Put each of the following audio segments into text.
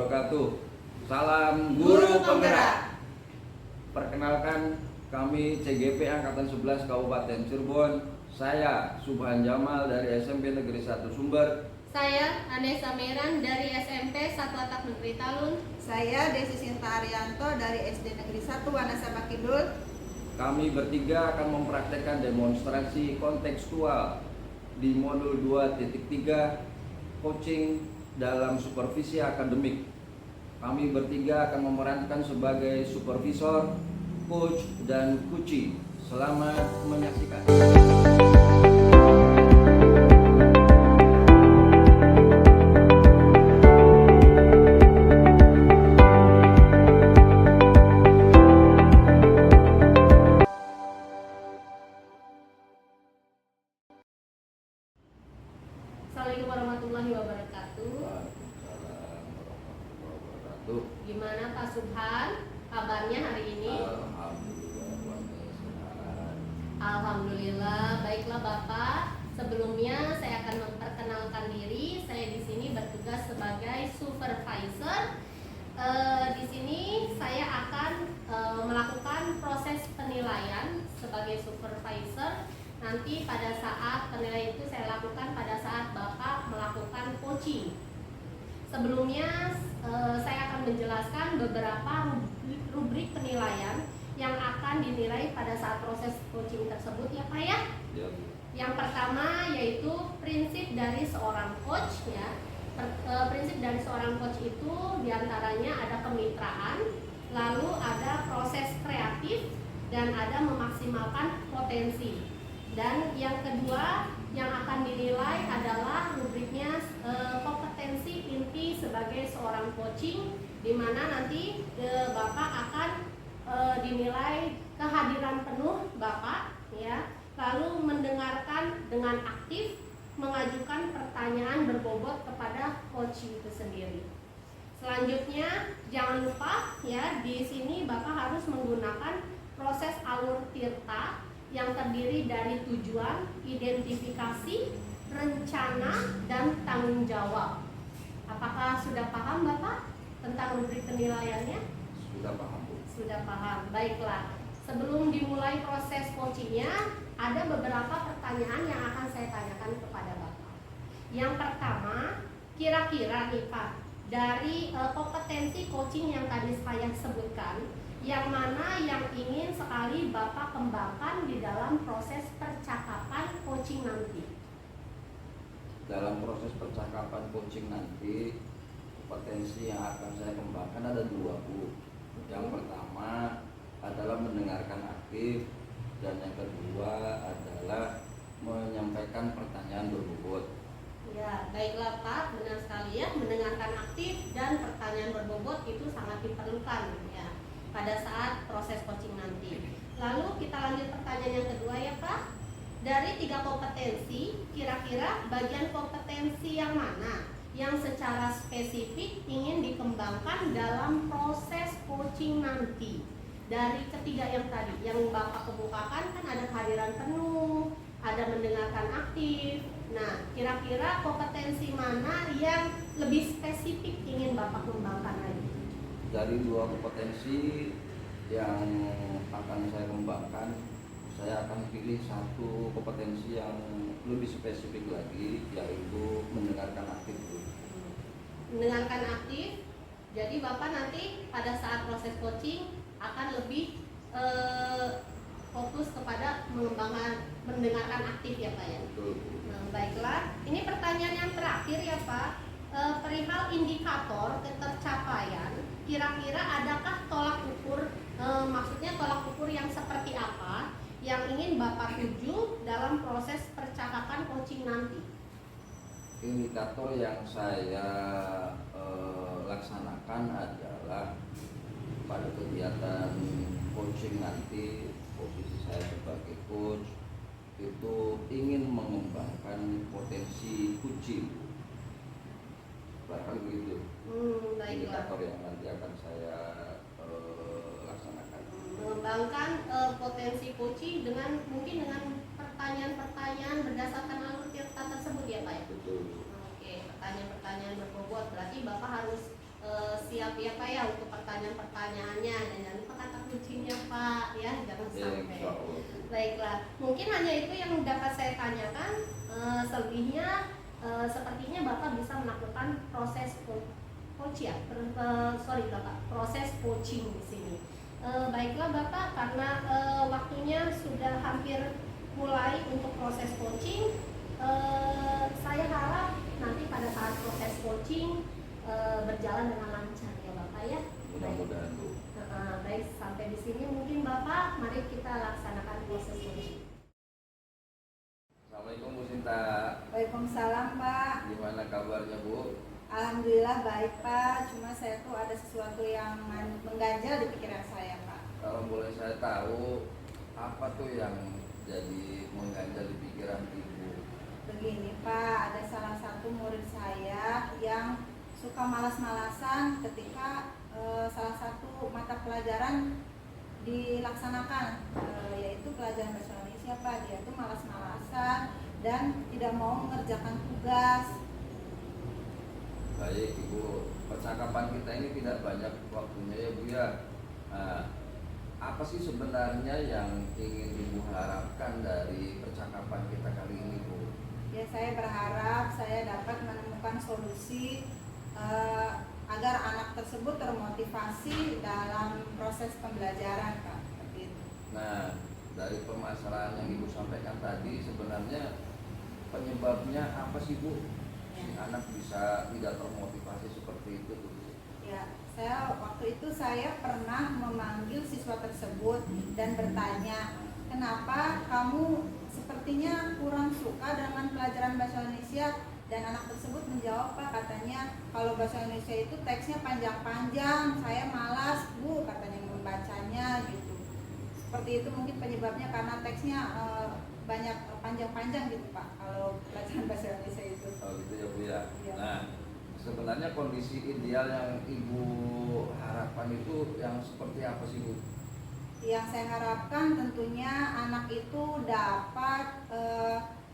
wabarakatuh. Salam Guru Penggerak. Perkenalkan, kami CGP Angkatan 11 Kabupaten Cirebon. Saya Subhan Jamal dari SMP Negeri 1 Sumber. Saya Anessa Meran dari SMP 1 Atap Negeri Talun. Saya Desi Sinta Arianto dari SD Negeri 1 Wanasaba Kidul. Kami bertiga akan mempraktekkan demonstrasi kontekstual di modul 2.3 coaching dalam supervisi akademik. Kami bertiga akan memerankan sebagai supervisor, coach, dan coachee. Selamat menyaksikan. Assalamualaikum warahmatullahi wabarakatuh. Waalaikumsalam warahmatullahi wabarakatuh. Gimana Pak Subhan? Kabarnya hari ini? Alhamdulillah, sehat. Alhamdulillah. Baiklah Bapak. Sebelumnya saya akan memperkenalkan diri. Saya di sini bertugas sebagai supervisor. Di sini saya akan melakukan proses penilaian sebagai supervisor. Nanti pada saat penilaian itu saya lakukan pada saat Bapak melakukan coaching. Sebelumnya saya akan menjelaskan beberapa rubrik penilaian yang akan dinilai pada saat proses coaching tersebut ya Pak ya. Ya. Yang pertama yaitu prinsip dari seorang coach ya. Prinsip dari seorang coach itu diantaranya ada kemitraan, lalu ada proses kreatif, dan ada memaksimalkan potensi. Dan yang kedua yang akan dinilai adalah rubriknya kompetensi inti sebagai seorang coaching, di mana nanti Bapak akan dinilai kehadiran penuh Bapak ya, lalu mendengarkan dengan aktif, mengajukan pertanyaan berbobot kepada coach itu sendiri. Selanjutnya jangan lupa ya, di sini Bapak harus menggunakan proses alur tirta yang terdiri dari tujuan, identifikasi, rencana, dan tanggung jawab. Apakah sudah paham Bapak tentang rubrik penilaiannya? Sudah paham, Bu? Sudah paham, baiklah. Sebelum dimulai proses coachingnya, ada beberapa pertanyaan yang akan saya tanyakan kepada Bapak. Yang pertama, kira-kira nih Pak, dari kompetensi coaching yang tadi saya sebutkan, yang mana yang ingin sekali Bapak kembangkan di dalam proses percakapan coaching nanti? Dalam proses percakapan coaching nanti, kompetensi yang akan saya kembangkan ada dua, Bu. Yang pertama adalah mendengarkan aktif, dan yang kedua adalah menyampaikan pertanyaan berbobot. Ya, baiklah Pak, benar sekali ya, mendengarkan aktif dan pertanyaan berbobot itu sangat diperlukan ya pada saat proses coaching nanti. Lalu kita lanjut pertanyaan yang kedua ya Pak. Dari 3 kompetensi, kira-kira bagian kompetensi yang mana yang secara spesifik ingin dikembangkan dalam proses coaching nanti? Dari ketiga yang tadi, yang Bapak kemukakan kan ada kehadiran penuh, ada mendengarkan aktif. Nah, kira-kira kompetensi mana yang lebih spesifik ingin Bapak kembangkan lagi? Dari 2 kompetensi yang akan saya kembangkan, saya akan pilih 1 kompetensi yang lebih spesifik lagi, yaitu mendengarkan aktif. Mendengarkan aktif, jadi Bapak nanti pada saat proses coaching akan lebih fokus kepada mengembangkan mendengarkan aktif ya Pak ya. Betul. Nah, baiklah, ini pertanyaan yang terakhir ya Pak. Perihal indikator ketercapaian, kira-kira adakah tolak ukur, maksudnya tolak ukur yang seperti apa yang ingin Bapak tuju dalam proses percakapan coaching nanti? Indikator yang saya laksanakan adalah pada kegiatan coaching nanti, posisi saya sebagai coach itu ingin mengembangkan potensi coaching. Bahkan begitu. Indikator yang nanti akan saya laksanakan. Mengembangkan potensi coaching dengan mungkin dengan pertanyaan-pertanyaan berdasarkan alur tirta tersebut ya Pak ya? Betul. Oke, pertanyaan-pertanyaan berbobot berarti Bapak harus bersiap ya Pak ya untuk pertanyaan-pertanyaannya, dan jangan lupa kata kuncinya Pak ya, jangan Ya, sampai. insya Allah. Baiklah, mungkin hanya itu yang dapat saya tanyakan. Selebihnya sepertinya Bapak bisa melakukan proses coaching ya, Bapak, proses coaching di sini. Baiklah Bapak, karena waktunya sudah hampir mulai untuk proses coaching, saya harap nanti pada saat proses coaching berjalan dengan lancar ya Bapak ya. Mudah-mudahan Bu. Baik, sampai di sini mungkin Bapak, mari kita laksanakan proses coaching. Assalamualaikum Bu Sinta. Waalaikumsalam Pak. Gimana kabarnya Bu? Alhamdulillah baik Pak. Cuma saya tuh ada sesuatu yang mengganjal di pikiran saya Pak. Kalau boleh saya tahu, apa tuh yang jadi mengganjal di pikiran Ibu? Begini Pak, ada salah satu murid saya yang suka malas-malasan ketika salah satu mata pelajaran dilaksanakan, yaitu pelajaran bahasa Indonesia Pak. Dia tuh malas-malasan dan tidak mau mengerjakan tugas. Baik Ibu, percakapan kita ini tidak banyak waktunya ya Bu ya. Nah, apa sih sebenarnya yang ingin Ibu harapkan dari percakapan kita kali ini Bu? Ya, saya berharap saya dapat menemukan solusi agar anak tersebut termotivasi dalam proses pembelajaran Pak. Seperti itu. Nah, dari permasalahan yang Ibu sampaikan tadi, sebenarnya penyebabnya apa sih Bu? Si anak bisa tidak termotivasi seperti itu Bu. Ya, waktu itu saya pernah memanggil siswa tersebut dan bertanya, kenapa kamu sepertinya kurang suka dengan pelajaran bahasa Indonesia? Dan anak tersebut menjawab Pak, katanya kalau bahasa Indonesia itu teksnya panjang-panjang, saya malas Bu, katanya membacanya gitu. Seperti itu mungkin penyebabnya, karena teksnya banyak panjang-panjang gitu Pak, kalau pelajaran bahasa Indonesia itu. Oh gitu ya Bu ya. Ya. Nah, sebenarnya kondisi ideal yang Ibu harapkan itu yang seperti apa sih Bu? Yang saya harapkan tentunya anak itu dapat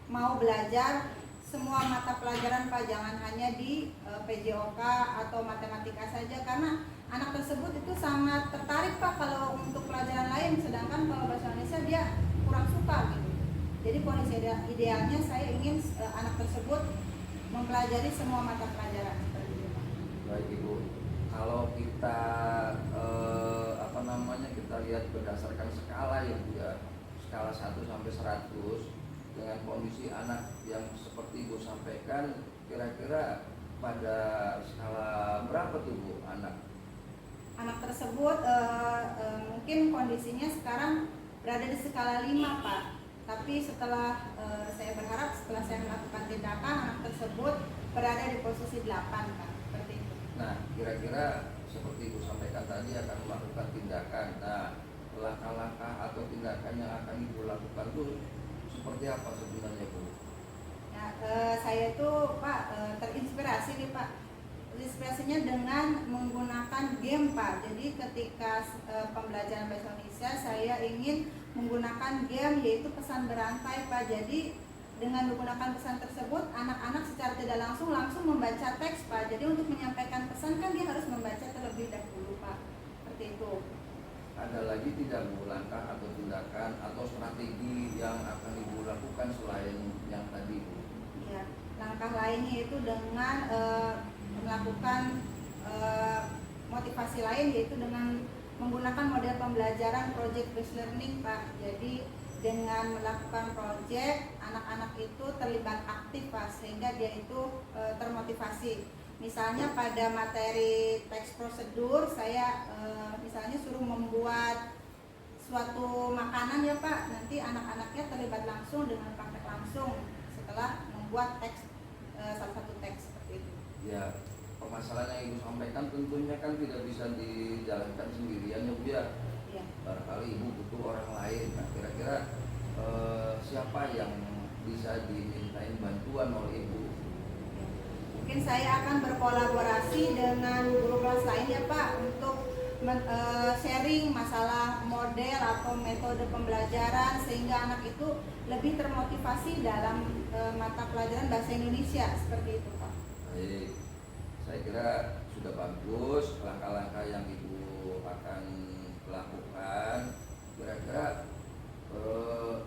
mau belajar semua mata pelajaran Pak, jangan hanya di PJOK atau matematika saja, karena anak tersebut itu sangat tertarik Pak kalau untuk pelajaran lain, sedangkan kalau bahasa Indonesia dia kurang suka gitu. Jadi kondisi idealnya saya ingin anak tersebut mempelajari semua mata pelajaran seperti itu Pak. Baik Ibu, kalau kita kita lihat berdasarkan skala ya Bu ya, skala 1 sampai 100, dengan kondisi anak yang seperti Ibu sampaikan, kira-kira pada skala berapa tuh Bu anak? Anak tersebut mungkin kondisinya sekarang berada di skala 5 Pak. Tapi setelah saya berharap setelah saya melakukan tindakan, anak tersebut berada di posisi 8 Pak. Seperti itu. Nah, kira-kira seperti Ibu sampaikan tadi akan melakukan tindakan. Nah, langkah-langkah atau tindakan yang akan Ibu lakukan tuh seperti apa sebenarnya Bu? Ya, saya itu Pak terinspirasi nih Pak. Inspirasinya dengan menggunakan game Pak. Jadi ketika pembelajaran bahasa Indonesia saya ingin menggunakan game, yaitu pesan berantai Pak. Jadi dengan menggunakan pesan tersebut, anak-anak secara tidak langsung membaca teks Pak. Jadi untuk menyampaikan pesan kan dia harus membaca terlebih dahulu Pak. Seperti itu. Ada lagi tidak Bu langkah atau tindakan atau strategi yang akan Ibu lakukan selain yang tadi Bu? Ya, langkah lainnya itu dengan melakukan motivasi lain, yaitu dengan menggunakan model pembelajaran project based learning Pak. Jadi dengan melakukan project, anak-anak itu terlibat aktif Pak, sehingga dia itu termotivasi. Misalnya pada materi teks prosedur, saya misalnya suruh membuat suatu makanan ya Pak, nanti anak-anaknya terlibat langsung dengan praktek langsung setelah membuat teks salah satu teks seperti itu. Ya, permasalahan yang Ibu sampaikan tentunya kan tidak bisa dijalankan sendirian ya Bu ya. Ya. Barangkali Ibu butuh orang lain. Nah, kira-kira siapa yang bisa dimintain bantuan oleh Ibu? Mungkin saya akan berkolaborasi dengan guru kelas lain ya Pak, untuk sharing masalah model atau metode pembelajaran sehingga anak itu lebih termotivasi dalam mata pelajaran bahasa Indonesia seperti itu Pak. Baik, Saya kira sudah bagus langkah-langkah yang Ibu akan lakukan. Kira-kira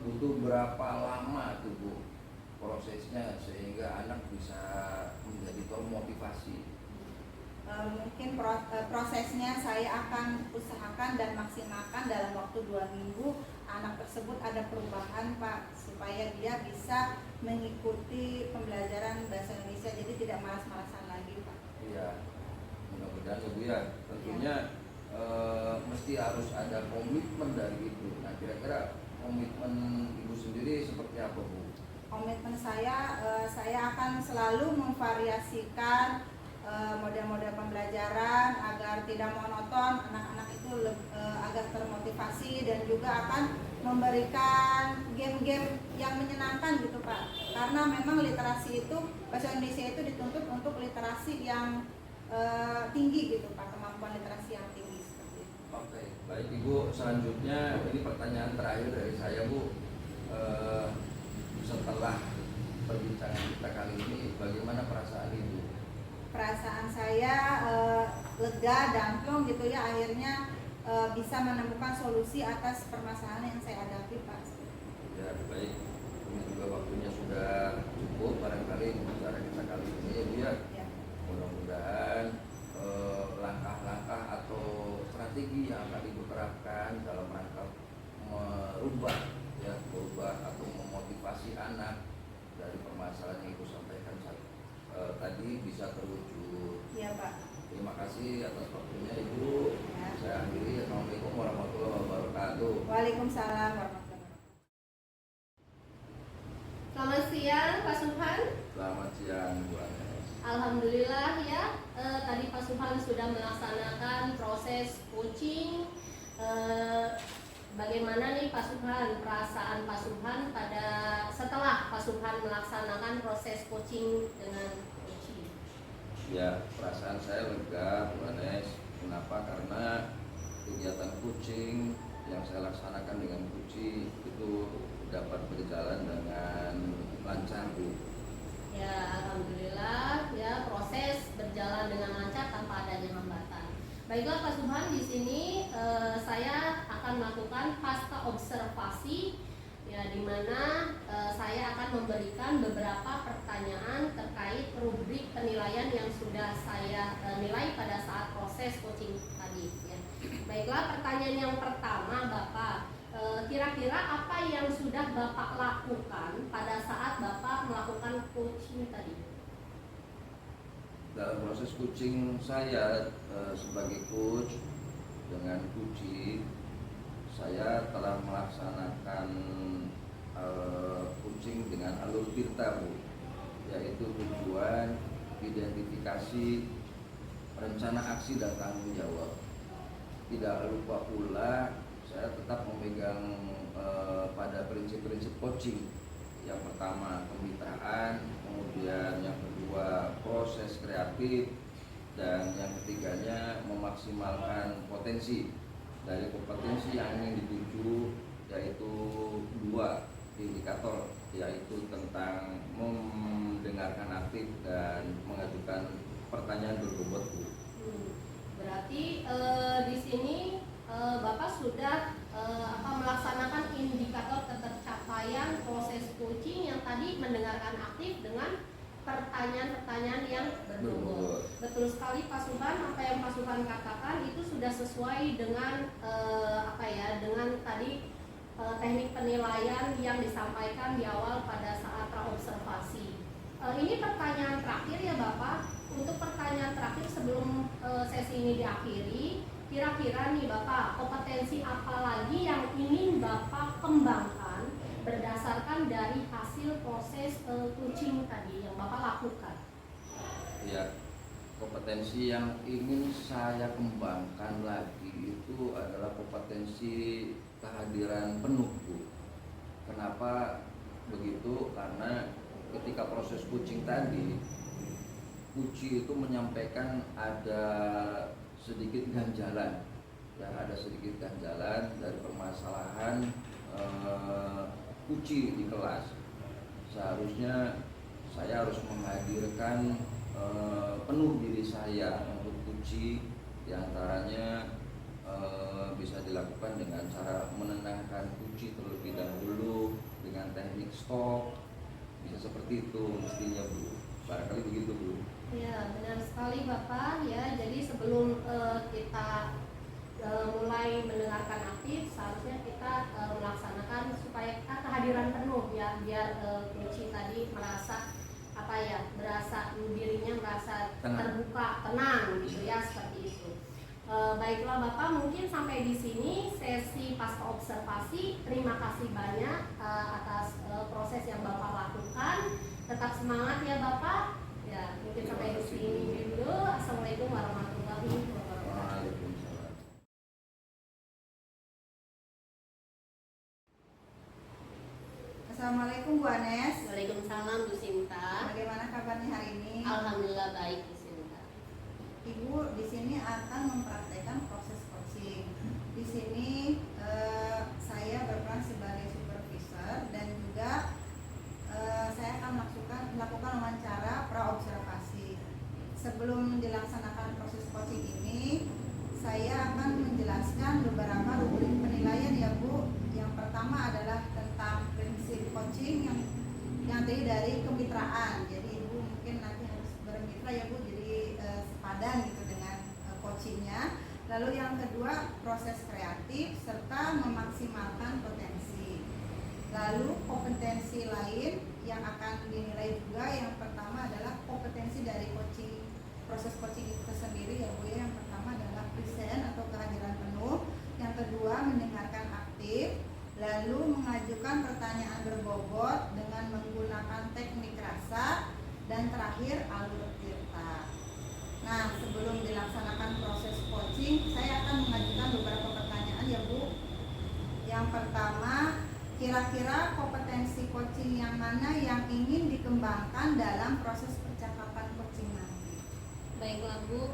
butuh berapa lama tuh Bu prosesnya sehingga anak bisa menjadi termotivasi? Mungkin prosesnya saya akan usahakan dan maksimalkan dalam waktu 2 minggu anak tersebut ada perubahan Pak, supaya dia bisa mengikuti pembelajaran bahasa Indonesia, jadi tidak malas-malasan lagi Pak. Iya, mudah-mudahan Ibu ya. Tentunya mesti harus ada komitmen dari Ibu. Nah, kira-kira komitmen Ibu sendiri seperti apa Bu? Komitmen saya akan selalu memvariasikan model-model pembelajaran agar tidak monoton, anak-anak itu agar termotivasi, dan juga akan memberikan game-game yang menyenangkan gitu Pak. Karena memang literasi itu, bahasa Indonesia itu dituntut untuk literasi yang tinggi gitu Pak, kemampuan literasi yang tinggi seperti itu. Oke, baik Ibu. Selanjutnya ini pertanyaan terakhir dari saya Bu. Setelah perbincangan kita kali ini, bagaimana perasaan Ibu? Perasaan saya lega dan plong gitu ya, akhirnya bisa menemukan solusi atas permasalahan yang saya hadapi Pak. Ya baik, ini juga waktunya sudah cukup barangkali bicara kita kali ini ya Bu ya. Ya. Mudah-mudahan langkah-langkah atau strategi yang akan Ibu terapkan dalam rangka merubah atau memotivasi anak dari permasalahan yang Ibu sampaikan tadi bisa terwujud. Iya Pak. Terima kasih atas waktunya Ibu. Ya. Saya akhiri. Assalamualaikum warahmatullahi wabarakatuh. Waalaikumsalam warahmatullahi wabarakatuh. Selamat siang Pak Subhan. Selamat siang Bu Anes. Alhamdulillah ya, tadi Pak Subhan sudah melaksanakan proses coaching. Bagaimana nih Pak Subhan, perasaan Pak Subhan setelah Pak Subhan melaksanakan proses coaching dengan coaching? Ya, perasaan saya lega Bu Anes. Kenapa? Karena kegiatan coaching yang saya laksanakan dengan coaching itu dapat berjalan dengan lancar Bu. Ya, alhamdulillah ya, proses berjalan dengan lancar tanpa adanya hambatan. Baiklah Pak Subhan, di sini saya akan melakukan pasca observasi ya, di mana saya akan memberikan beberapa pertanyaan terkait rubrik penilaian yang sudah saya nilai pada saat proses coaching tadi ya. Baiklah, pertanyaan yang pertama Bapak, kira-kira apa yang sudah Bapak lakukan pada saat Bapak melakukan coaching tadi? Dalam proses coaching saya sebagai coach dengan coaching, saya telah melaksanakan coaching dengan alur tirta Bu, yaitu tujuan, identifikasi, rencana aksi dan tanggung jawab. Tidak lupa pula saya tetap memegang pada prinsip-prinsip coaching. Yang pertama kemitraan, kemudian yang kedua proses kreatif, dan yang ketiganya memaksimalkan potensi. Dari kompetensi yang ingin dituju yaitu 2 indikator, yaitu tentang mendengarkan aktif dan mengajukan pertanyaan berbobot Bu. Berarti di sini Bapak sudah melaksanakan indikator ketercapaian proses coaching yang tadi mendengarkan aktif dengan pertanyaan-pertanyaan yang berbobot. Betul sekali Pak Subhan, apa yang Pak Subhan katakan itu sudah sesuai dengan dengan tadi teknik penilaian yang disampaikan di awal pada saat praobservasi. Ini pertanyaan terakhir ya Bapak. Untuk pertanyaan terakhir sebelum sesi ini diakhiri, kira-kira nih Bapak, kompetensi apa lagi yang ingin Bapak kembangkan berdasarkan dari hasil proses coaching tadi yang Bapak lakukan? Ya, kompetensi yang ingin saya kembangkan lagi itu adalah kompetensi kehadiran penuh Bu. Kenapa begitu? Karena ketika proses coaching tadi, coach itu menyampaikan ada sedikit ganjalan, ya ada sedikit ganjalan dari permasalahan coach di kelas. Seharusnya saya harus menghadirkan penuh diri saya untuk kunci, diantaranya bisa dilakukan dengan cara menenangkan kunci terlebih dahulu dengan teknik stop, bisa seperti itu mestinya Bu, barangkali begitu Bu. Ya, benar sekali Bapak ya. Jadi sebelum kita mulai mendengarkan aktif, seharusnya kita melaksanakan supaya kita kehadiran penuh ya, biar kunci tadi merasa apa ya, berasa dirinya merasa terbuka, tenang gitu ya, seperti itu. Baiklah Bapak, mungkin sampai di sini sesi pasca observasi. Terima kasih banyak atas proses yang Bapak lakukan. Tetap semangat ya Bapak. Ya, mungkin sampai di sini dulu. Assalamualaikum warahmatullahi wabarakatuh. Waalaikumsalam. Assalamualaikum Bu Anes. Waalaikumsalam Bu Sinta. Bagaimana kabarnya hari ini? Alhamdulillah baik Bu Sinta. Ibu di sini akan mempraktekkan proses coaching. Di sini saya berperan sebagai supervisor dan juga saya akan melakukan wawancara pra-observasi. Sebelum dilaksanakan proses coaching ini, saya akan menjelaskan beberapa rubrik penilaian ya Bu. Yang pertama adalah tentang prinsip coaching yang terdiri dari kemitraan. Jadi Ibu mungkin nanti harus bermitra ya Bu, jadi sepadan gitu dengan coachingnya. Lalu yang kedua, proses kreatif serta memaksimalkan potensi. Lalu kompetensi lain yang akan dinilai juga, yang pertama adalah kompetensi dari coaching, proses coaching itu sendiri ya Bu. Yang pertama adalah present atau kehadiran penuh. Yang kedua, mendengarkan aktif. Lalu mengajukan pertanyaan berbobot dengan menggunakan teknik rasa. Dan terakhir, alur tirta. Nah, sebelum dilaksanakan proses coaching, saya akan mengajukan beberapa pertanyaan ya Bu. Yang pertama, kira-kira kompetensi coaching yang mana yang ingin dikembangkan dalam proses percakapan coaching nanti? Baiklah Bu,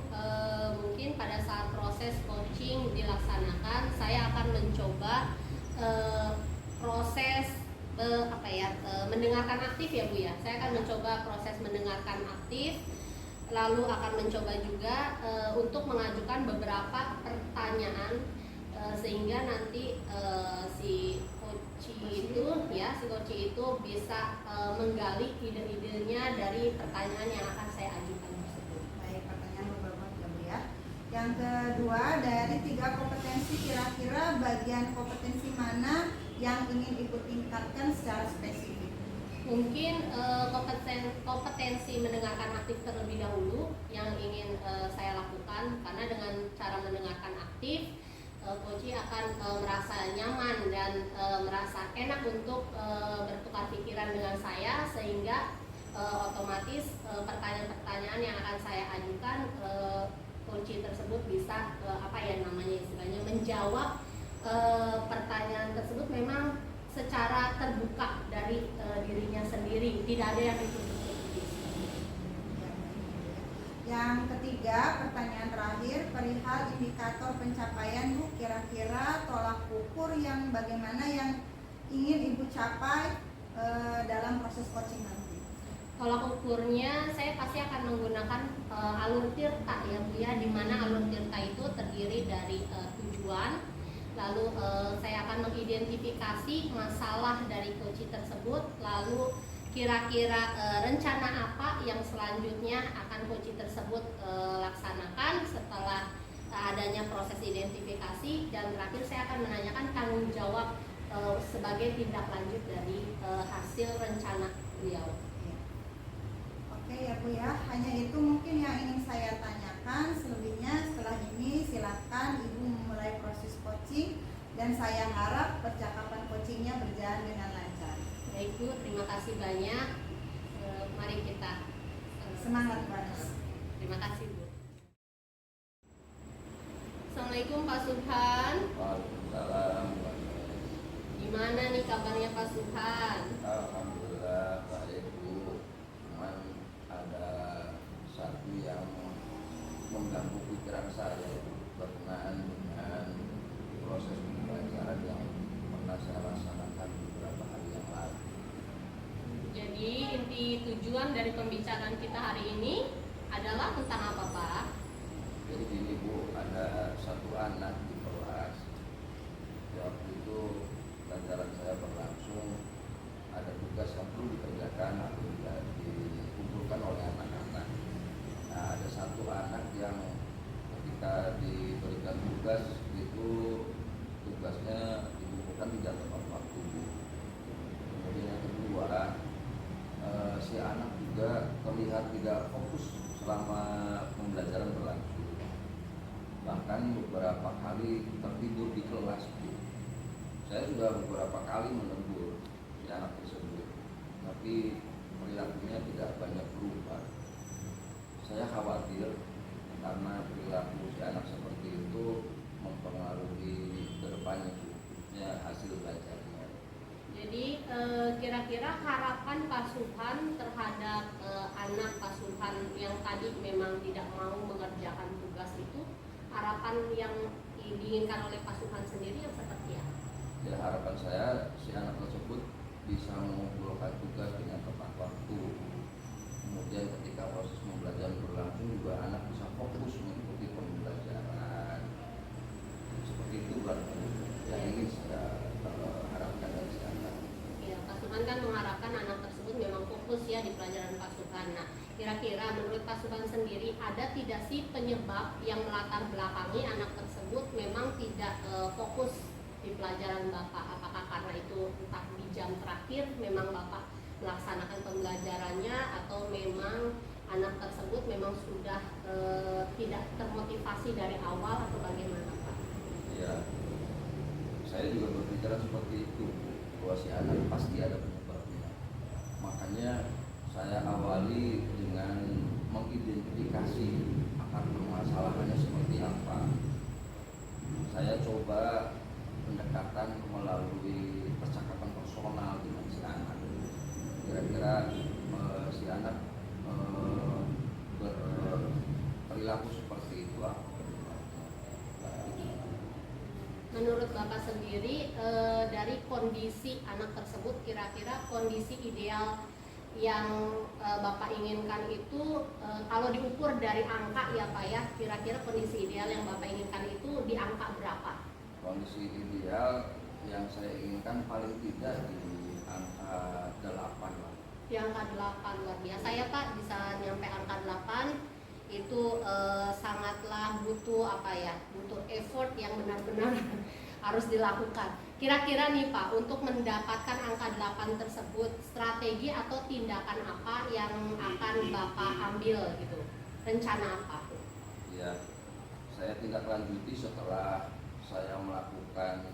mungkin pada saat proses coaching dilaksanakan, saya akan mencoba proses mendengarkan aktif ya Bu ya. Saya akan mencoba proses mendengarkan aktif, lalu akan mencoba juga untuk mengajukan beberapa pertanyaan sehingga nanti si coach itu bisa menggali ide-idenya dari pertanyaan yang akan saya ajukan tersebut. Baik, pertanyaan berbobot ya Bu ya. Yang kedua, dari 3 kompetensi, kira-kira bagian kompetensi mana yang ingin Ibu tingkatkan secara spesifik? Mungkin kompetensi mendengarkan aktif terlebih dahulu yang ingin saya lakukan, karena dengan cara mendengarkan aktif, coach akan merasa nyaman dan merasa enak untuk bertukar pikiran dengan saya, sehingga otomatis pertanyaan-pertanyaan yang akan saya ajukan coach tersebut bisa istilahnya menjawab pertanyaan tersebut memang secara terbuka dari dirinya sendiri, tidak ada yang ditutup-tutupi. Yang ketiga, pertanyaan terakhir, perihal indikator pencapaian Bu, kira-kira tolak ukur yang bagaimana yang ingin Ibu capai dalam proses coaching nanti? Tolak ukurnya saya pasti akan menggunakan alur tirta ya Bu ya, di mana alur tirta itu terdiri dari tujuan, lalu saya akan mengidentifikasi masalah dari coach tersebut, lalu kira-kira rencana apa yang selanjutnya akan coach tersebut laksanakan setelah adanya proses identifikasi, dan terakhir saya akan menanyakan tanggung jawab sebagai tindak lanjut dari hasil rencana beliau. Oke ya Bu ya, hanya itu mungkin yang ingin saya tanyakan. Selebihnya setelah ini silakan Ibu memulai proses coaching, dan saya harap percakapan coachingnya berjalan dengan lancar. Baik Bu, terima kasih banyak. Mari kita Semangat Bu. Terima kasih Bu. Assalamualaikum Pak Subhan. Waalaikumsalam. Gimana nih kabarnya Pak Subhan? Alhamdulillah baik Bu. Cuman ada satu yang mengganggu pikiran saya berkenaan dengan proses pembelajaran yang pernah saya laksanakan beberapa hari yang lalu. Jadi inti tujuan dari pembicaraan kita hari ini adalah tentang apa Pak? Jadi gini Bu, ada satu anak di kelas. Waktu itu pelajaran saya berlangsung, ada tugas yang perlu dikerjakan atau dikumpulkan oleh anak-anak. Nah, ada satu anak yang ketika diberikan tugas itu tugasnya dikumpulkan tidak tepat waktu. Kemudian yang kedua, si anak juga terlihat tidak fokus selama pembelajaran berlangsung. Bahkan beberapa kali tertidur di kelas. Saya sudah beberapa kali menegur si anak tersebut, tapi perilakunya tidak banyak berubah. Saya khawatir karena perilaku si anak seperti itu mempengaruhi kedepannya, khususnya hasil belajarnya. Jadi kira-kira harapan Pak Subhan terhadap anak Pak Subhan yang tadi memang tidak mau mengerjakan tugas itu, harapan yang diinginkan oleh Pak Subhan sendiri yang seperti apa? Ya, harapan saya si anak tersebut bisa mengumpulkan tugas dengan tepat waktu. Kemudian ketika proses pembelajaran berlangsung juga anak bisa fokus mengikuti pembelajaran. Seperti itu yang ingin saya harapkan dari si anak. Ya, Pak Subhan kan mengharapkan anak tersebut memang fokus ya di pelajaran Pak Subhan. Nah, kira-kira menurut Pak Subhan sendiri ada tidak sih penyebab yang melatar belakangi anak tersebut memang tidak fokus di pelajaran Bapak? Apakah karena itu entah di jam terakhir memang Bapak melaksanakan pembelajarannya, atau memang anak tersebut memang sudah tidak termotivasi dari awal, atau bagaimana Pak? Ya, saya juga berpikiran seperti itu, bahwa si anak pasti ada penyebabnya. Makanya saya awali dengan mengidentifikasi akar permasalahannya seperti apa. Saya coba pendekatan melalui percakapan personal dengan si anak. Kira-kira si anak berperilaku seperti itu apa? Menurut Bapak sendiri, dari kondisi anak tersebut, kira-kira kondisi ideal yang Bapak inginkan itu, kalau diukur dari angka ya Pak ya, kira-kira kondisi ideal yang Bapak inginkan itu di angka berapa? Kondisi ideal yang saya inginkan paling tidak di angka 8 lah. Di angka 8 luar biasa ya Pak, bisa nyampe angka 8 itu sangatlah butuh butuh effort yang benar-benar harus dilakukan. Kira-kira nih Pak, untuk mendapatkan angka 8 tersebut, strategi atau tindakan apa yang akan Bapak ambil gitu? Rencana apa? Ya, saya tindak lanjuti setelah saya melakukan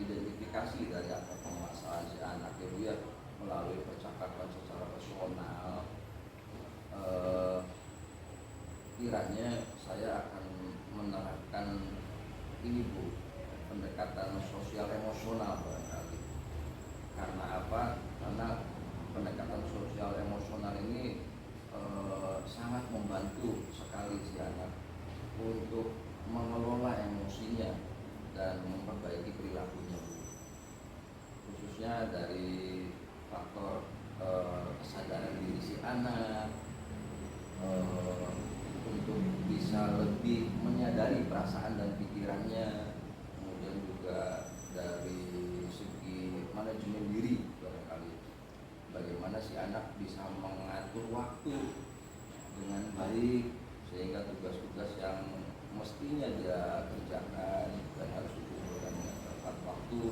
identifikasi dari akar permasalahan si anak itu ya, melalui percakapan secara personal. Kiranya saya akan menerapkan ini Bu, pendekatan sosial emosional barangkali. Karena apa? Karena pendekatan sosial emosional ini sangat membantu sekali si anak untuk mengelola emosinya dan memperbaiki perilakunya, khususnya dari faktor kesadaran diri si anak, untuk bisa lebih menyadari perasaan dan pikirannya, kemudian juga dari segi manajemen diri barangkali, bagaimana si anak bisa mengatur waktu dengan baik sehingga tugas-tugas yang mestinya dia kerjakan dan harus dikumpulkan dengan tepat waktu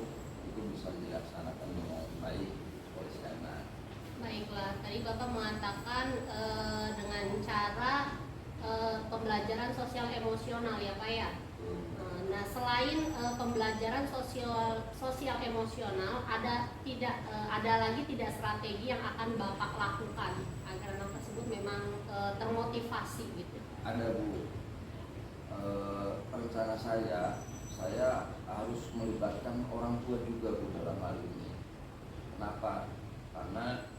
itu bisa dilaksanakan dengan baik oleh si anak. Baiklah, tadi Bapak mengatakan dengan cara pembelajaran sosial emosional ya Pak ya. Nah, selain pembelajaran sosial emosional, ada lagi tidak strategi yang akan Bapak lakukan agar anak tersebut memang termotivasi gitu? Ada Bu, rencana saya harus melibatkan orang tua juga Bu dalam hal ini. Kenapa? Karena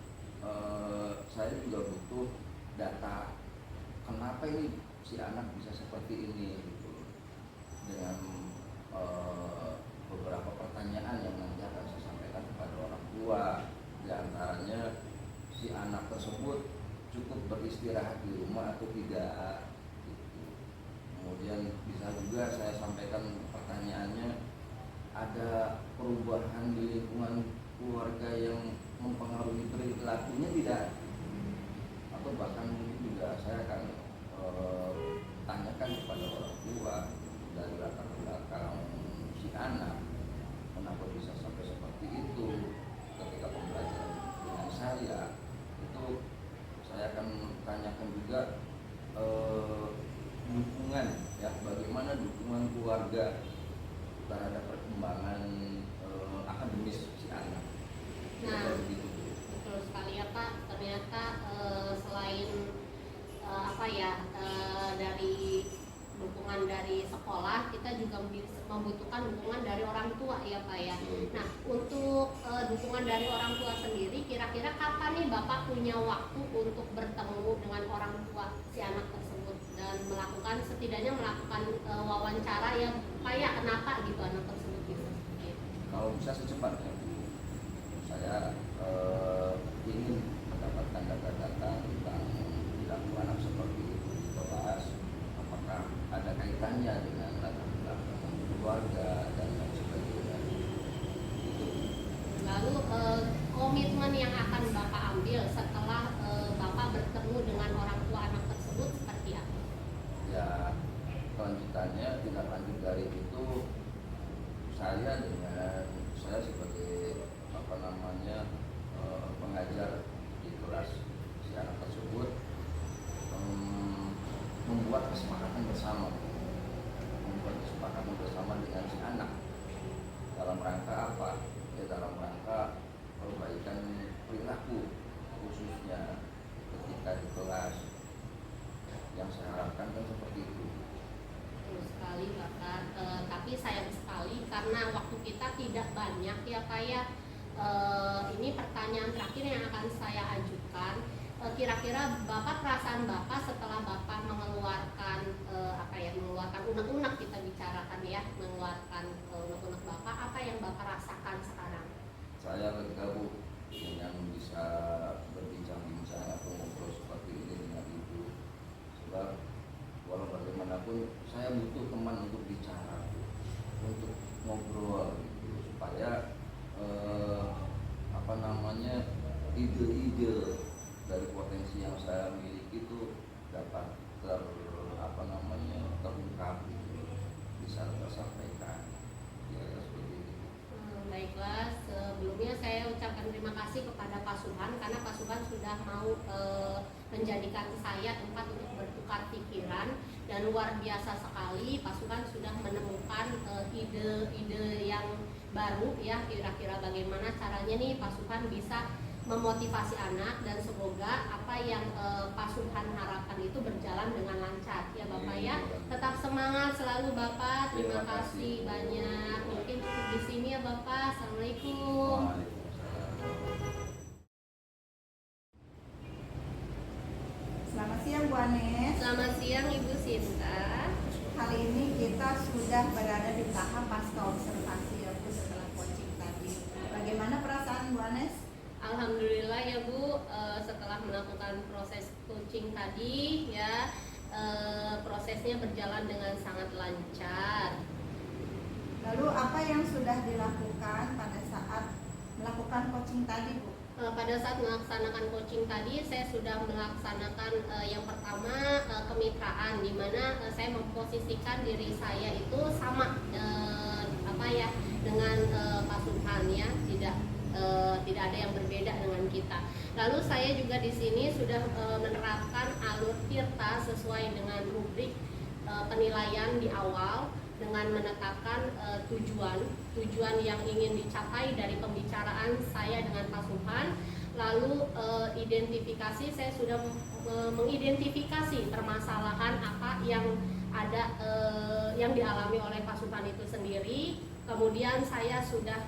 saya juga butuh data kenapa ini si anak bisa seperti ini gitu. Dengan beberapa pertanyaan yang nanti akan saya sampaikan kepada orang tua, di antaranya si anak tersebut cukup beristirahat di rumah atau tidak. keluarga yang mempengaruhi perilakunya tidak, atau bahkan mungkin juga saya akan tanyakan kepada orang tua dari latar belakang si anak kenapa bisa sampai seperti itu. Ketika pembelajaran dengan saya itu saya akan tanyakan juga dukungan, ya, bagaimana dukungan keluarga terhadap perkembangan akademis si anak. Nah, betul sekali ya Pak. Ternyata selain dari dukungan dari sekolah, kita juga membutuhkan dukungan dari orang tua ya Pak ya. Nah, untuk dukungan dari orang tua sendiri, kira-kira kapan nih Bapak punya waktu untuk bertemu dengan orang tua si anak tersebut dan setidaknya melakukan wawancara ya Pak ya, kenapa gitu anak tersebut gitu. Kalau bisa secepatnya Bu, saya ingin mendapatkan data-data tentang perilaku anak seperti itu di kelas, apakah ada kaitannya dengan latar belakang keluarga dan lain sebagainya. Itu. Lalu komitmen yang akan Bapak ambil setelah Bapak bertemu dengan orang tua anak tersebut seperti apa? Ya, kelanjutannya tidak lanjut dari itu, saya sebagai pengajar di kelas si anak tersebut membuat kesepakatan bersama dengan si anak dalam rangka apa? Ya, dalam rangka perbaikan perilaku, khususnya ketika di kelas. Yang saya harapkan kan seperti itu. Betul sekali Bapak. Tapi sayang sekali karena waktu kita tidak banyak ya Pak ya. Ini pertanyaan terakhir yang akan saya ajukan. Kira-kira Bapak, perasaan Bapak setelah Bapak mengeluarkan mengeluarkan unek-unek, kita bicarakan ya, mengeluarkan unek-unek Bapak, apa yang Bapak rasakan sekarang? Saya lega Bu dengan bisa berbincang-bincang atau ngobrol seperti ini dengan Ibu, sebab walau bagaimanapun saya butuh teman untuk bicara, untuk ngobrol gitu, supaya ide-ide dari potensi yang saya miliki itu dapat terungkap gitu, bisa tersampaikan. Ya, seperti itu. Baiklah, sebelumnya saya ucapkan terima kasih kepada Pak Subhan karena Pak Subhan sudah mau menjadikan saya tempat untuk bertukar pikiran, dan luar biasa sekali Pak Subhan sudah menemukan ide-ide yang baru ya, kira-kira bagaimana caranya nih Pak Subhan bisa memotivasi anak, dan semoga apa yang Pak Subhan harapkan itu berjalan dengan lancar ya Bapak ya. Tetap semangat selalu Bapak. Terima kasih banyak. Mungkin cukup di sini ya Bapak. Assalamualaikum. Selamat siang Bu Anes. Selamat siang Ibu Sinta. Kali ini kita sudah berada di tahap pasca observasi ya Bu, setelah coaching tadi. Bagaimana perasaan Bu Anes? Alhamdulillah ya Bu, setelah melakukan proses coaching tadi ya, prosesnya berjalan dengan sangat lancar. Lalu apa yang sudah dilakukan pada saat melakukan coaching tadi Bu? Pada saat melaksanakan coaching tadi, saya sudah melaksanakan yang pertama kemitraan, di mana saya memposisikan diri saya itu sama dengan Pak Subhan ya, tidak ada yang berbeda dengan kita. Lalu saya juga di sini sudah menerapkan alur tirta sesuai dengan rubrik penilaian di awal, dengan menetapkan tujuan yang ingin dicapai dari pembicaraan saya dengan Pak Subhan. Lalu identifikasi, saya sudah mengidentifikasi permasalahan apa yang ada yang dialami oleh Pak Subhan itu sendiri. Kemudian saya sudah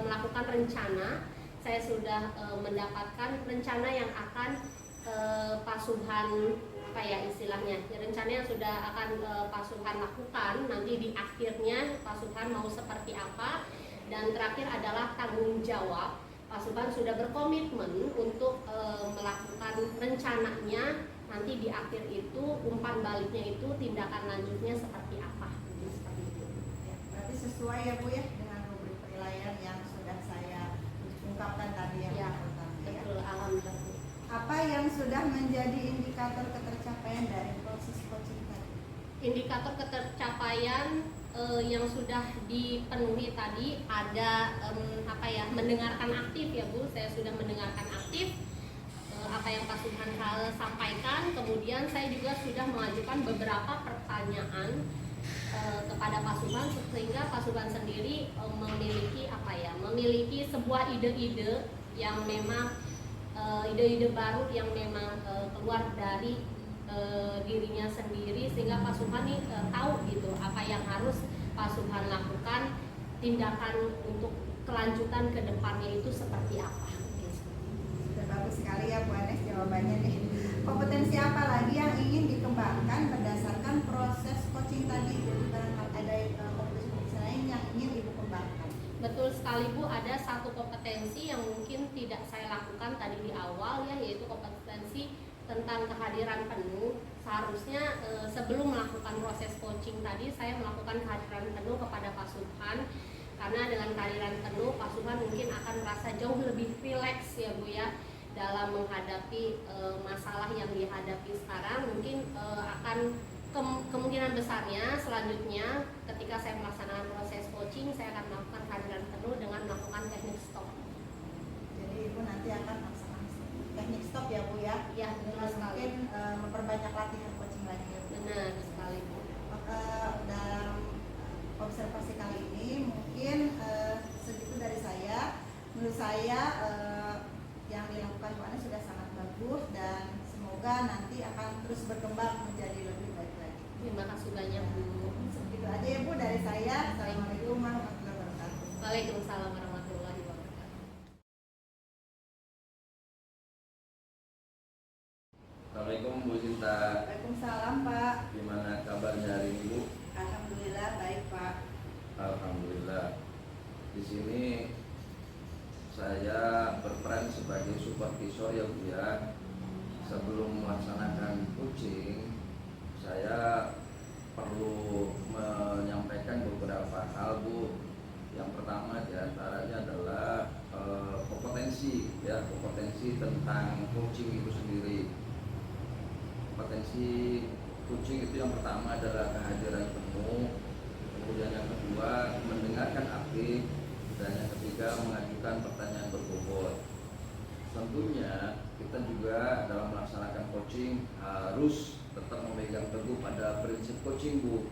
melakukan rencana, saya sudah mendapatkan rencana yang akan Pak Subhan istilahnya, rencana yang sudah akan Pak Subhan lakukan nanti di akhirnya. Pak Subhan mau seperti apa, dan terakhir adalah tanggung jawab. Pak Subhan sudah berkomitmen untuk melakukan rencananya, nanti di akhir itu umpan baliknya itu tindakan lanjutnya seperti apa. Ya, berarti sesuai ya Bu ya dengan rubrik penilaian yang sudah saya ungkapkan tadi yang Ya, pertama ya. betul, alhamdulillah. Apa yang sudah menjadi indikator ketercapaian dari proses coaching tadi? Indikator ketercapaian yang sudah dipenuhi tadi ada mendengarkan aktif ya Bu. Saya sudah mendengarkan aktif apa yang Pak Subhan sampaikan. Kemudian saya juga sudah mengajukan beberapa pertanyaan kepada Pak Subhan sehingga Pak Subhan sendiri memiliki sebuah ide-ide yang memang ide-ide baru yang memang keluar dari dirinya sendiri, sehingga Pak Subhan tahu gitu apa yang harus Pak Subhan lakukan, tindakan untuk kelanjutan ke depannya itu seperti apa. Sudah bagus sekali ya Bu Anes jawabannya nih. Kompetensi apa lagi yang ingin dikembangkan berdasarkan proses coaching tadi? Jadi barangkali ada kompetensi lain yang ingin Ibu kembangkan. Betul sekali Bu, ada satu kompetensi yang mungkin tidak saya lakukan tadi di awal ya, yaitu kompetensi tentang kehadiran penuh. Seharusnya sebelum melakukan proses coaching tadi saya melakukan kehadiran penuh kepada Pak Subhan, karena dengan kehadiran penuh Pak Subhan mungkin akan merasa jauh lebih rileks ya Bu ya dalam menghadapi masalah yang dihadapi sekarang. Mungkin akan kemungkinan besarnya selanjutnya ketika saya melaksanakan proses coaching saya akan melakukan kehadiran penuh dengan melakukan teknik stop. Jadi Ibu nanti akan melaksanakan teknik stop ya Bu ya? Ya, betul sekali. Mungkin memperbanyak latihan coaching lagi ya Bu. Benar sekali Bu. Dalam observasi kali ini mungkin segitu dari saya. Menurut saya yang dilakukan Bu Anes sudah sangat bagus dan semoga nanti akan terus berkembang menjadi lebih baik lagi. Terima kasih banyak Bu. Segitu aja ya Bu dari saya. Assalamualaikum warahmatullahi wabarakatuh. Waalaikumsalam warahmatullahi wabarakatuh. Assalamualaikum Bu Sinta. Waalaikumsalam Pak. Gimana kabarnya hari ini Bu? Alhamdulillah baik Pak. Alhamdulillah. Di sini saya berperan sebagai supervisor ya Bu ya. Sebelum melaksanakan coaching, saya perlu menyampaikan beberapa hal Bu. Yang pertama diantaranya adalah kompetensi tentang coaching itu sendiri. Kompetensi coaching itu yang pertama adalah kehadiran penuh, kemudian yang kedua mendengarkan aktif, dan yang ketiga mengajukan pertanyaan berbobot. Tentunya kita juga dalam melaksanakan coaching harus tetap memegang teguh pada prinsip coaching Bu.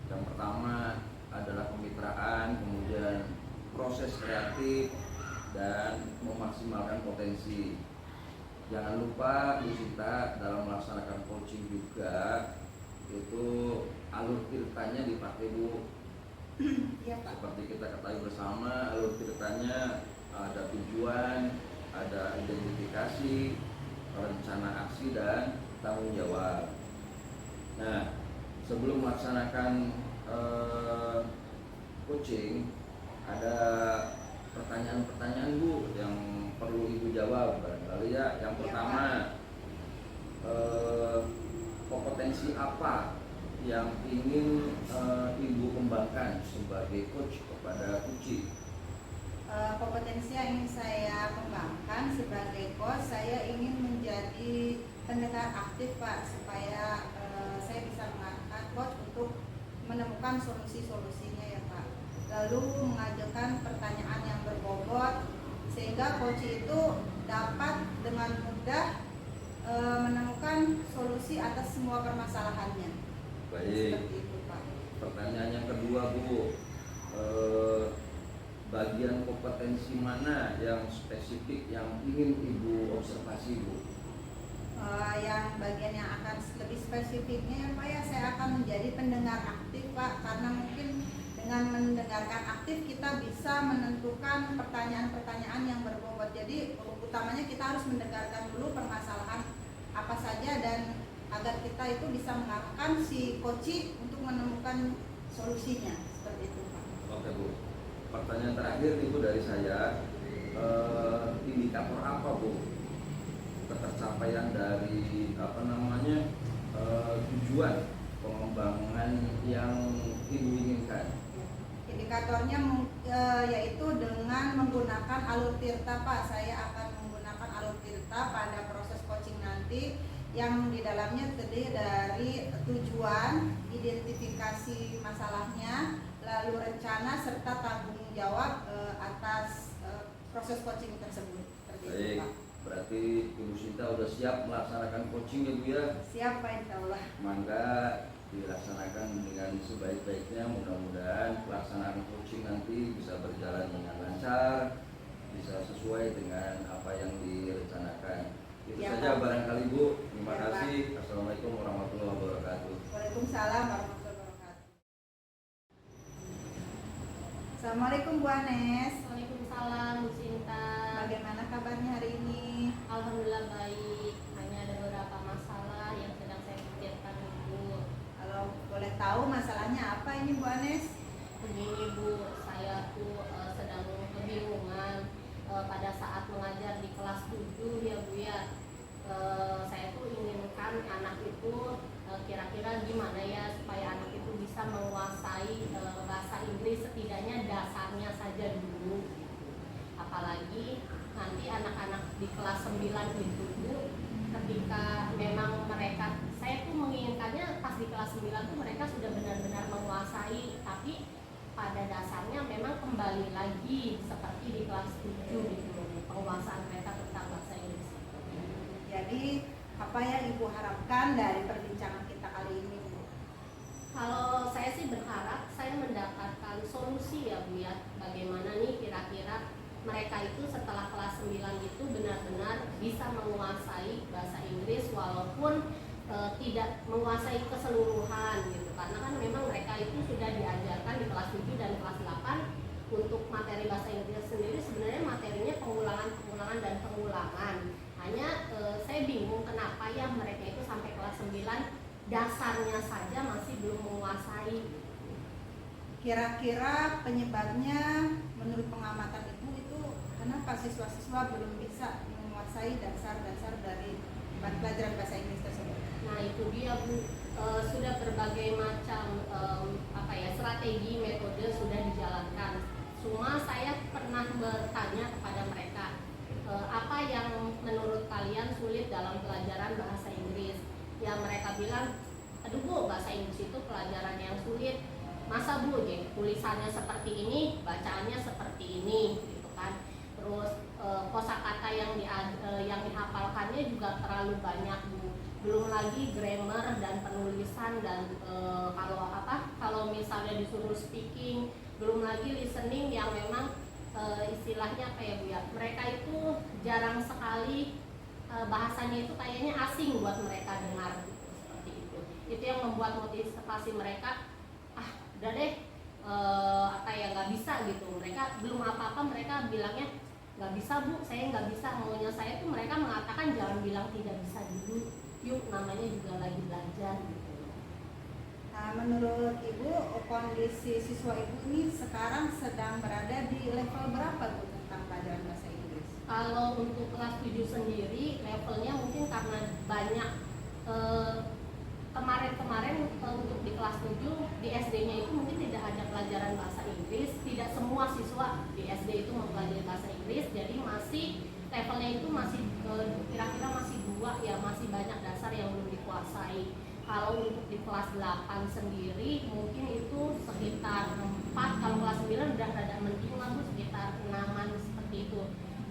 Yang pertama adalah kemitraan, kemudian proses kreatif, dan memaksimalkan potensi. Jangan lupa Bu Sinta dalam melaksanakan coaching juga itu alur ceritanya dipakai Bu. Iya Pak. Seperti kita ketahui bersama, alur ceritanya ada tujuan, ada identifikasi, rencana aksi, dan tanggung jawab. Nah, sebelum melaksanakan coaching, ada pertanyaan-pertanyaan Bu yang perlu Ibu jawab barangkali ya. Yang pertama, kompetensi apa yang ingin Ibu kembangkan sebagai coach kepada coaching? Kompetensi yang ingin saya kembangkan sebagai coach, saya ingin menjadi pendengar aktif Pak, supaya saya bisa mengangkat coach untuk menemukan solusi-solusinya ya Pak. Lalu mengajukan pertanyaan yang berbobot sehingga coach itu dapat dengan mudah menemukan solusi atas semua permasalahannya. Baik. Seperti itu Pak. Pertanyaan yang kedua Bu, bagian kompetensi mana yang spesifik yang ingin Ibu observasi Bu? Yang bagian yang akan lebih spesifiknya ya Pak ya, saya akan menjadi pendengar aktif Pak, karena mungkin dengan mendengarkan aktif kita bisa menentukan pertanyaan-pertanyaan yang berbobot. Jadi utamanya kita harus mendengarkan dulu permasalahan apa saja, dan agar kita itu bisa mengarahkan si coach untuk menemukan solusinya. Seperti itu Pak. Oke Bu. Pertanyaan terakhir Ibu dari saya, indikator apa Bu ketercapaian dari tujuan pengembangan yang Ibu inginkan? yaitu dengan menggunakan alur tirta Pak. Saya akan menggunakan alur tirta pada proses coaching nanti yang di dalamnya terdiri dari tujuan, identifikasi masalahnya, lalu rencana serta tanggung jawab atas proses coaching tersebut. Baik, berarti Ibu Sinta udah siap melaksanakan coaching ya Bu ya? Siap Pak, insya Allah. Maka dilaksanakan dengan sebaik-baiknya, mudah-mudahan pelaksanaan coaching nanti bisa berjalan dengan lancar, bisa sesuai dengan apa yang direncanakan. Itu Ya, saja Pak. barangkali Bu. Terima Ya, kasih. Assalamualaikum warahmatullahi wabarakatuh. Waalaikumsalam warahmatullahi wabarakatuh. Assalamualaikum Bu Anes. Waalaikumsalam Bu Sinta. Bagaimana kabarnya hari ini? Alhamdulillah baik. Hanya ada beberapa masalah yang sedang saya pikirkan Bu. Kalau boleh tahu masalahnya apa ini Bu Anes? Begini Bu, saya tuh sedang kebingungan pada saat mengajar di kelas 7 ya Bu ya. Saya tuh inginkan anak itu kira-kira gimana ya supaya anak itu bisa menguasai bahasa Inggris setidaknya dasarnya saja dulu. Apalagi nanti anak-anak di kelas 9 itu Bu, ketika memang mereka, saya tuh menginginkannya pas di kelas 9 tuh mereka sudah benar-benar menguasai, tapi pada dasarnya memang kembali lagi seperti di kelas 7 gitu, penguasaan mereka tentang bahasa Inggris. Jadi apa yang Ibu harapkan dari perbincangan kita kali ini Bu? Kalau saya sih berharap saya mendapatkan solusi ya Bu ya, bagaimana nih kira-kira mereka itu setelah kelas 9 itu benar-benar bisa menguasai bahasa Inggris walaupun tidak menguasai keseluruhan gitu, karena kan memang mereka itu sudah diajarkan di kelas 7 dan kelas 8 untuk materi bahasa Inggris sendiri sebenarnya materinya pengulangan dan pengulangan. Hanya saya bingung kenapa ya mereka itu sampai kelas 9 dasarnya saja masih belum menguasai. Kira-kira penyebabnya menurut pengamatan Ibu itu kenapa siswa-siswa belum bisa menguasai dasar-dasar dari pelajaran bahasa Inggris tersebut? Nah itu dia Bu, sudah berbagai macam strategi, metode sudah dijalankan. Cuma saya pernah bertanya kepada mereka, apa yang menurut kalian sulit dalam pelajaran bahasa Inggris? Ya mereka bilang, aduh Bu, bahasa Inggris itu pelajaran yang sulit. Masa Bu, ya, tulisannya seperti ini, bacaannya seperti ini, gitu kan? Terus kosakata yang dihafalkannya juga terlalu banyak Bu. Belum lagi grammar dan penulisan dan kalau misalnya disuruh speaking, belum lagi listening yang memang istilahnya apa ya Bu ya, mereka itu jarang sekali bahasanya itu kayaknya asing buat mereka dengar gitu, seperti itu. Itu yang membuat motivasi mereka, udah deh nggak bisa gitu. Mereka belum apa-apa mereka bilangnya nggak bisa Bu, saya nggak bisa. Maunya saya tuh mereka mengatakan jangan bilang tidak bisa dulu, yuk namanya juga lagi belajar gitu. Nah, menurut Ibu kondisi siswa Ibu ini sekarang sedang berada di level berapa Bu tentang pelajaran bahasa Inggris? Kalau untuk kelas 7 sendiri levelnya mungkin karena banyak kemarin untuk di kelas 7 di SD-nya itu mungkin tidak ada pelajaran bahasa Inggris, tidak semua siswa di SD itu mempelajari bahasa Inggris, jadi masih levelnya itu masih kira-kira masih 2 ya, masih banyak dasar yang belum dikuasai. Kalau untuk di kelas 8 sendiri mungkin itu sekitar 4, kalau kelas 9 udah rada mending lah Bu, sekitar 6-an seperti itu.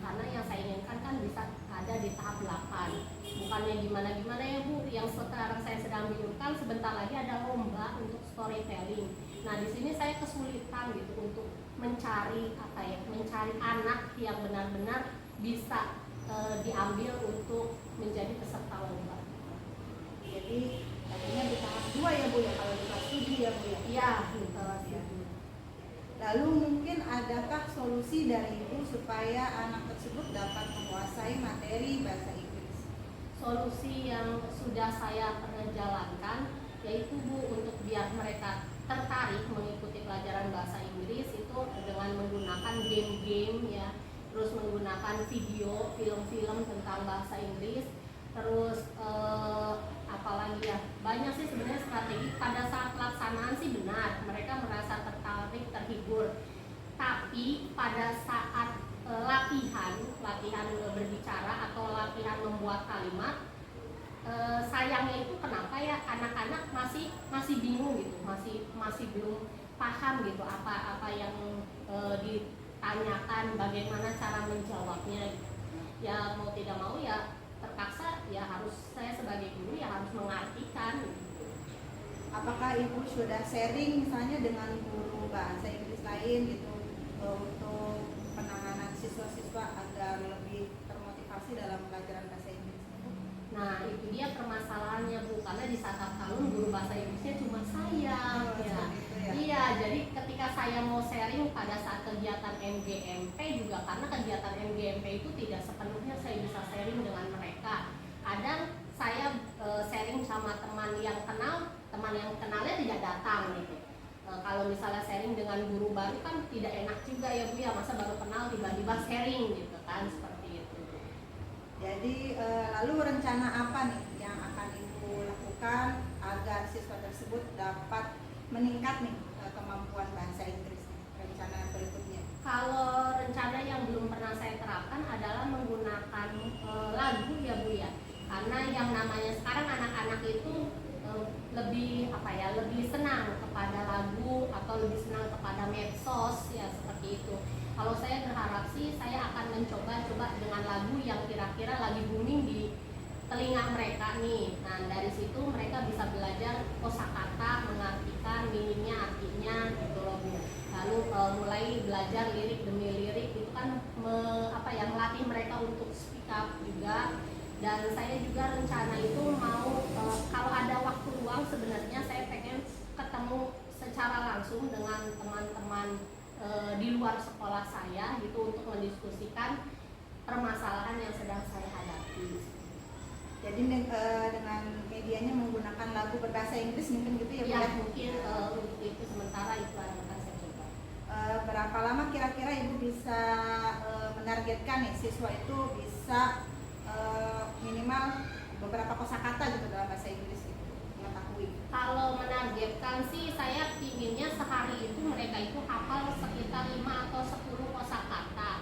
Karena yang saya inginkan kan bisa ada di tahap 8. Bukannya gimana-gimana ya Bu, yang sekarang saya sedang bingungkan sebentar lagi ada lomba untuk storytelling. Nah di sini saya kesulitan gitu untuk mencari mencari anak yang benar-benar bisa diambil untuk menjadi peserta lomba. Jadi tadinya di tahap 2 ya Bu ya, kalau di kelas 7 ya Bu ya? Iya, di kelas 7. Lalu mungkin adakah solusi dari Ibu supaya anak tersebut dapat menguasai materi bahasa Inggris? Solusi yang sudah saya pernah jalankan yaitu Bu, untuk biar mereka tertarik mengikuti pelajaran bahasa Inggris itu dengan menggunakan game-game ya, terus menggunakan video, film-film tentang bahasa Inggris, terus apalagi ya, banyak sih sebenarnya strategi. Pada saat pelaksanaan sih benar benar, mereka merasa tertarik, terhibur. Tapi pada saat latihan berbicara atau latihan membuat kalimat, sayangnya itu kenapa ya anak-anak masih bingung gitu, masih belum paham gitu apa yang ditanyakan, bagaimana cara menjawabnya gitu. Ya mau tidak mau ya terpaksa ya harus saya sebagai guru ya harus mengartikan gitu. Apakah Ibu sudah sharing misalnya dengan guru bahasa Inggris lain gitu untuk penanganan siswa-siswa agar lebih termotivasi dalam pelajaran bahasa Inggris? Nah itu dia permasalahannya Bu, karena di saat tahun guru bahasa Inggrisnya cuma saya ya. Iya, jadi ketika saya mau sharing pada saat kegiatan MGMP juga, karena kegiatan MGMP itu tidak sepenuhnya saya bisa sharing dengan mereka. Kadang saya sharing sama teman yang kenalnya tidak datang gitu. Kalau misalnya sharing dengan guru baru kan tidak enak juga ya Bu ya, masa baru kenal tiba-tiba sharing gitu kan, seperti itu. Jadi lalu rencana apa nih yang akan Ibu lakukan agar siswa tersebut dapat meningkat nih kemampuan bahasa Inggris? Rencana berikutnya? Kalau rencana yang belum pernah saya terapkan adalah menggunakan lagu ya Bu ya, karena yang namanya sekarang anak-anak itu lebih lebih senang kepada lagu atau lebih senang kepada medsos ya, seperti itu. Kalau saya berharap sih saya akan mencoba dengan lagu yang kira-kira lagi booming di telinga mereka nih. Nah dari situ mereka bisa belajar kosakata, mengartikan meaningnya, artinya gitu loh Bu. Lalu mulai belajar lirik demi lirik, itu kan melatih mereka untuk speak up juga. Dan saya juga rencana itu mau kalau ada waktu luang sebenarnya saya pengen ketemu secara langsung dengan teman-teman di luar sekolah saya gitu untuk mendiskusikan permasalahan yang sedang saya hadapi. Jadi dengan medianya menggunakan lagu berbahasa Inggris mungkin gitu ya Bu? Ya mungkin untuk itu sementara itu akan saya coba. Berapa lama kira-kira Ibu bisa menargetkan nih siswa itu bisa minimal beberapa kosakata gitu dalam bahasa Inggris gitu, mengetahui? Kalau menargetkan sih saya pinginnya sehari itu mereka itu hafal sekitar 5 atau 10 kosakata.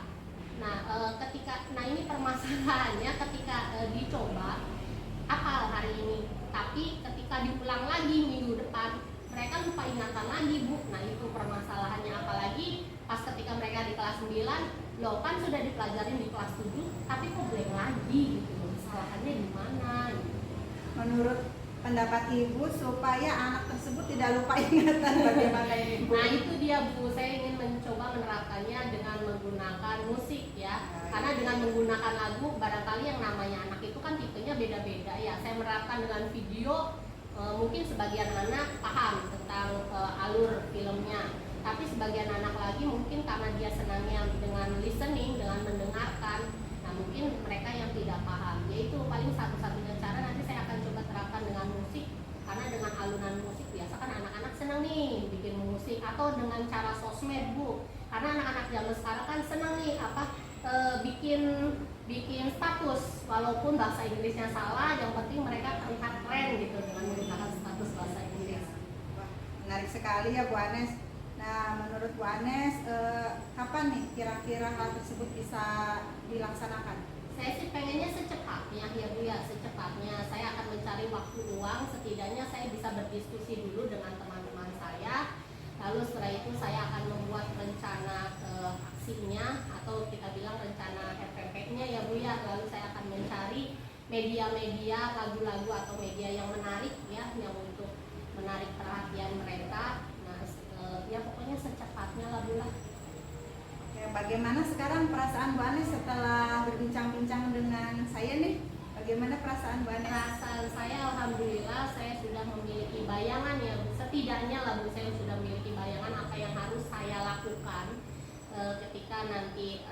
Nah ini permasalahannya ketika dicoba hafal hari ini, tapi ketika diulang lagi minggu depan mereka lupa ingatan lagi Bu. Nah itu permasalahannya, apalagi pas ketika mereka di kelas 9 loh kan sudah dipelajarin di kelas 7 tapi kok blank lagi gitu, kesalahannya di mana gitu. Menurut pendapat Ibu supaya anak tersebut tidak lupa ingatan bagaimana ini Bu? Nah itu dia Bu, saya ingin mencoba menerapkannya dengan menggunakan musik ya. Karena dengan menggunakan lagu barangkali yang namanya anak itu kan tipenya beda-beda ya. Saya menerapkan dengan video, mungkin sebagian anak paham tentang alur filmnya, tapi sebagian anak lagi mungkin karena dia senangnya dengan listening, dengan mendengarkan, nah mungkin mereka yang tidak paham. Yaitu paling satu-satunya cara nanti saya akan coba terapkan dengan musik, karena dengan alunan musik biasa kan anak-anak senang nih bikin musik, atau dengan cara sosmed Bu, karena anak-anak zaman sekarang kan senang nih bikin status walaupun bahasa Inggrisnya salah, yang penting mereka terlihat keren gitu dengan menggunakan status bahasa Inggris. Wah, menarik sekali ya Bu Anes. Nah menurut Bu Anes kapan nih kira-kira hal tersebut bisa dilaksanakan? Saya sih pengennya secepatnya ya Bu ya, secepatnya. Saya akan mencari waktu luang, setidaknya saya bisa berdiskusi dulu dengan teman-teman saya. Lalu setelah itu saya akan membuat rencana aksinya, atau kita bilang rencana RPP-nya ya Bu ya. Lalu saya akan mencari media-media, lagu-lagu atau media yang menarik ya, yang untuk menarik perhatian mereka. Nah ya pokoknya secepatnya lah Bu lah. Bagaimana sekarang perasaan Bu Anes setelah berbincang-bincang dengan saya nih? Bagaimana perasaan Bu Anes? Perasaan saya alhamdulillah saya sudah memiliki bayangan ya Bu. Setidaknya lah Bu, saya sudah memiliki bayangan apa yang harus saya lakukan ketika nanti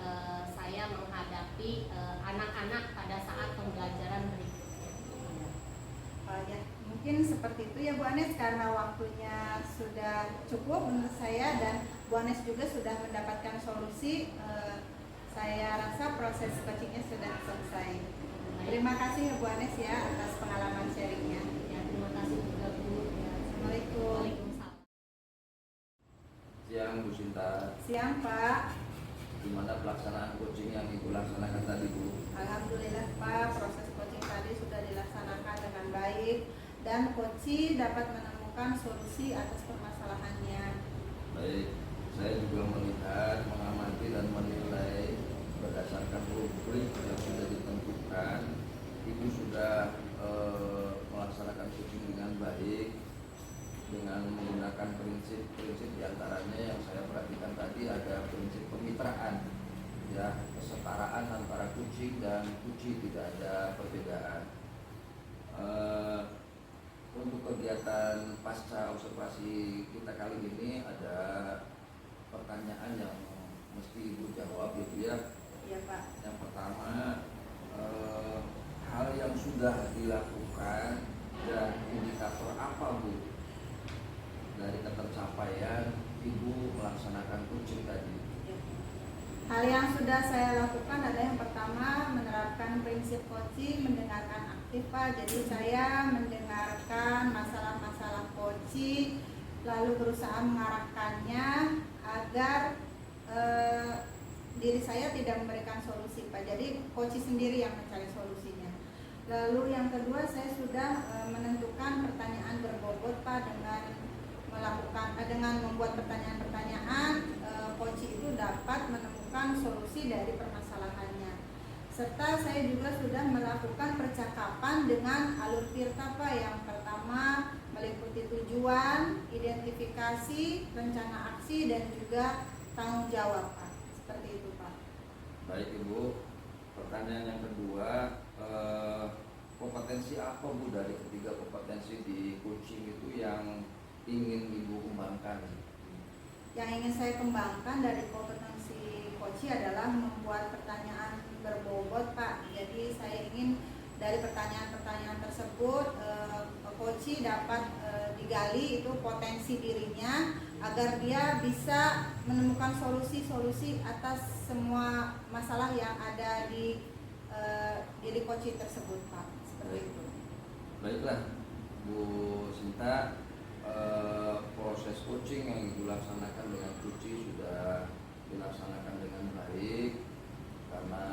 saya menghadapi anak-anak pada saat pembelajaran berikutnya. Ya, mungkin seperti itu ya Bu Anes, karena waktunya sudah cukup menurut saya dan Bu Anes juga sudah mendapatkan solusi. Saya rasa proses coachingnya sudah selesai. Terima kasih ya Bu Anes ya atas pengalaman sharingnya. Ya, terima kasih juga Bu. Ya, Assalamualaikum. Waalaikumsalam. Siang Bu Sinta. Siang Pak. Gimana pelaksanaan coaching yang Ibu laksanakan tadi Bu? Alhamdulillah Pak, proses coaching tadi sudah dilaksanakan dengan baik dan coach dapat menemukan solusi atas permasalahannya. Baik, saya juga melihat, mengamati dan menilai berdasarkan rubrik yang sudah ditentukan, Ibu sudah melaksanakan coaching dengan baik dengan menggunakan prinsip-prinsip diantaranya yang saya perhatikan tadi ada prinsip kemitraan, ya, kesetaraan antara kucing dan kucing, tidak ada perbedaan. Untuk kegiatan pasca observasi kita kali ini ada pertanyaan yang mesti Ibu jawab gitu ya. Iya Pak. Yang pertama, hal yang sudah dilakukan dan indikator apa Bu dari ketercapaian Ibu melaksanakan coaching tadi? Hal yang sudah saya lakukan adalah yang pertama menerapkan prinsip coaching mendengarkan aktif Pak. Jadi saya mendengarkan masalah-masalah coaching lalu berusaha mengarahkannya agar diri saya tidak memberikan solusi Pak. Jadi coaching sendiri yang mencari solusinya. Lalu yang kedua saya sudah menentukan pertanyaan berbobot Pak dengan membuat pertanyaan-pertanyaan coach itu dapat menemukan solusi dari permasalahannya. Serta saya juga sudah melakukan percakapan dengan alur tirta Pak. Yang pertama meliputi tujuan, identifikasi, rencana aksi dan juga tanggung jawab Pak. Seperti itu Pak. Baik Ibu, pertanyaan yang kedua, kompetensi apa Bu dari ketiga kompetensi di coaching itu yang ingin Ibu kembangkan? Yang ingin saya kembangkan dari kompetensi coach adalah membuat pertanyaan berbobot Pak. Jadi saya ingin dari pertanyaan-pertanyaan tersebut coach dapat digali itu potensi dirinya agar dia bisa menemukan solusi-solusi atas semua masalah yang ada di diri coach tersebut Pak. Seperti itu. Baiklah Bu Sinta, proses coaching yang Ibu laksanakan dengan Kuci sudah dilaksanakan dengan baik karena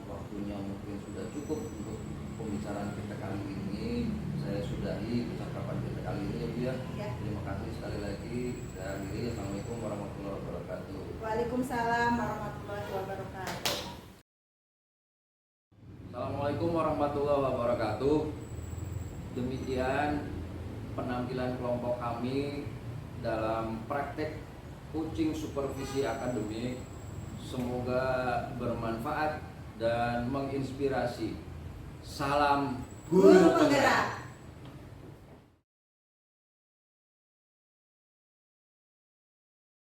waktunya mungkin sudah cukup untuk pembicaraan kita kali ini. Saya sudahi percakapan kita kali ini ya Bu ya. Ya. Terima kasih sekali lagi. Saya akhiri. Assalamualaikum warahmatullahi wabarakatuh. Waalaikumsalam warahmatullahi wabarakatuh. Assalamualaikum warahmatullahi wabarakatuh. Demikian penampilan kelompok kami dalam praktek coaching supervisi akademik. Semoga bermanfaat dan menginspirasi. Salam Guru penggerak.